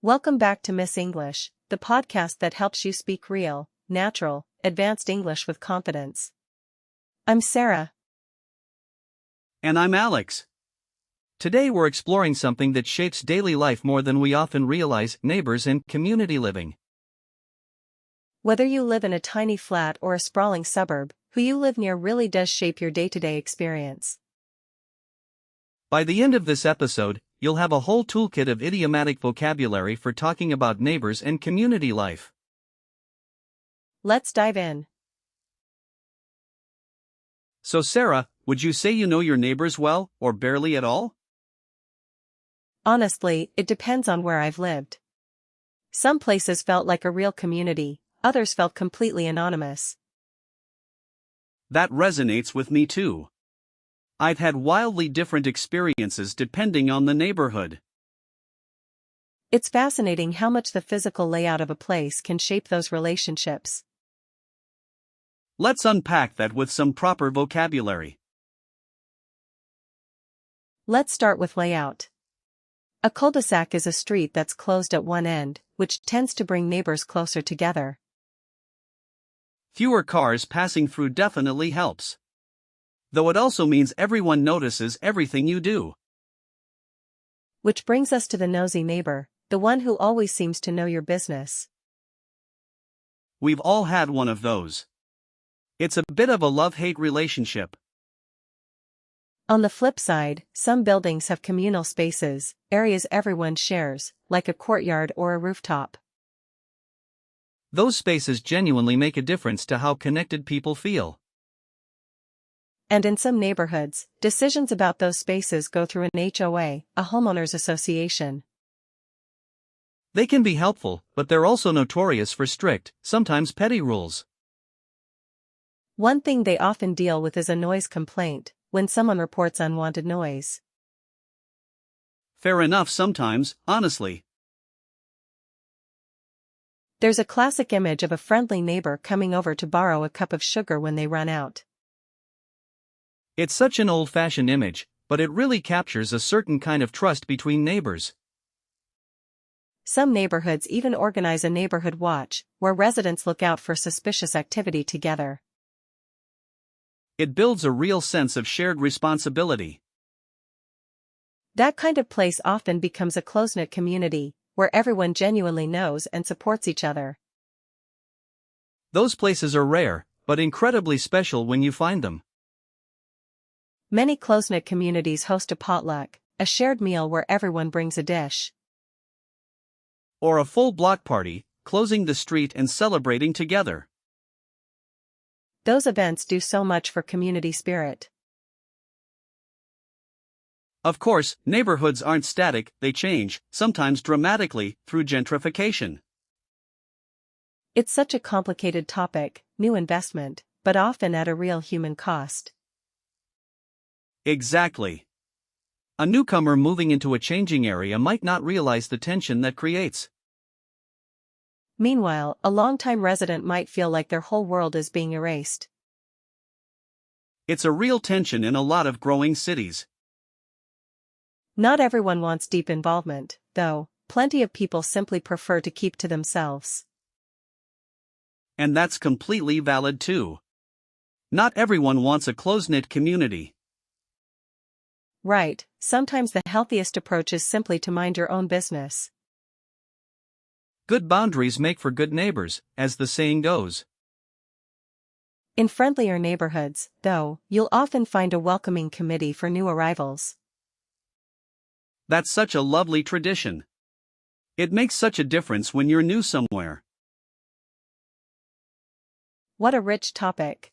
Welcome back to Miss English, the podcast that helps you speak real, natural, advanced English with confidence. I'm Sarah. And I'm Alex. Today we're exploring something that shapes daily life more than we often realize: neighbors and community living. Whether you live in a tiny flat or a sprawling suburb, who you live near really does shape your day-to-day experience. By the end of this episode, you'll have a whole toolkit of idiomatic vocabulary for talking about neighbors and community life. Let's dive in. So Sarah, would you say you know your neighbors well, or barely at all? Honestly, it depends on where I've lived. Some places felt like a real community, others felt completely anonymous. That resonates with me too. I've had wildly different experiences depending on the neighborhood. It's fascinating how much the physical layout of a place can shape those relationships. Let's unpack that with some proper vocabulary. Let's start with layout. A cul-de-sac is a street that's closed at one end, which tends to bring neighbors closer together. Fewer cars passing through definitely helps. Though it also means everyone notices everything you do. Which brings us to the nosy neighbor, the one who always seems to know your business. We've all had one of those. It's a bit of a love-hate relationship. On the flip side, some buildings have communal spaces, areas everyone shares, like a courtyard or a rooftop. Those spaces genuinely make a difference to how connected people feel. And in some neighborhoods, decisions about those spaces go through an HOA, a homeowners association. They can be helpful, but they're also notorious for strict, sometimes petty rules. One thing they often deal with is a noise complaint, when someone reports unwanted noise. Fair enough sometimes, honestly. There's a classic image of a friendly neighbor coming over to borrow a cup of sugar when they run out. It's such an old-fashioned image, but it really captures a certain kind of trust between neighbors. Some neighborhoods even organize a neighborhood watch, where residents look out for suspicious activity together. It builds a real sense of shared responsibility. That kind of place often becomes a close-knit community, where everyone genuinely knows and supports each other. Those places are rare, but incredibly special when you find them. Many close-knit communities host a potluck, a shared meal where everyone brings a dish. Or a full block party, closing the street and celebrating together. Those events do so much for community spirit. Of course, neighborhoods aren't static, they change, sometimes dramatically, through gentrification. It's such a complicated topic, new investment, but often at a real human cost. Exactly. A newcomer moving into a changing area might not realize the tension that creates. Meanwhile, a longtime resident might feel like their whole world is being erased. It's a real tension in a lot of growing cities. Not everyone wants deep involvement, though. Plenty of people simply prefer to keep to themselves. And that's completely valid too. Not everyone wants a close-knit community. Right, sometimes the healthiest approach is simply to mind your own business. Good boundaries make for good neighbors, as the saying goes. In friendlier neighborhoods, though, you'll often find a welcoming committee for new arrivals. That's such a lovely tradition. It makes such a difference when you're new somewhere. What a rich topic.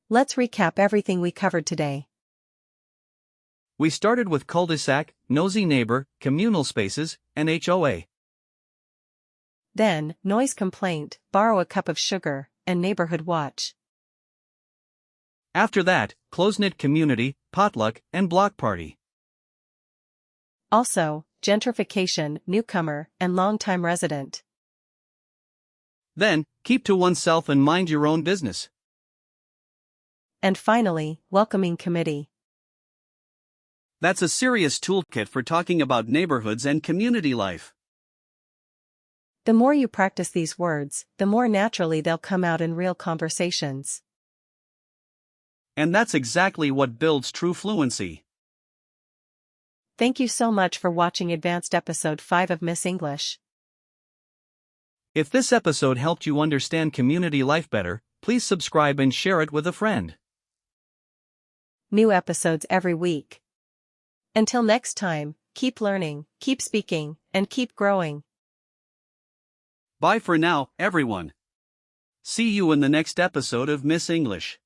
Let's recap everything we covered today. We started with cul-de-sac, nosy neighbor, communal spaces, and HOA. Then, noise complaint, borrow a cup of sugar, and neighborhood watch. After that, close-knit community, potluck, and block party. Also, gentrification, newcomer, and longtime resident. Then, keep to oneself and mind your own business. And finally, welcoming committee. That's a serious toolkit for talking about neighborhoods and community life. The more you practice these words, the more naturally they'll come out in real conversations. And that's exactly what builds true fluency. Thank you so much for watching Advanced Episode 5 of Miss English. If this episode helped you understand community life better, please subscribe and share it with a friend. New episodes every week. Until next time, keep learning, keep speaking, and keep growing. Bye for now, everyone. See you in the next episode of Miss English.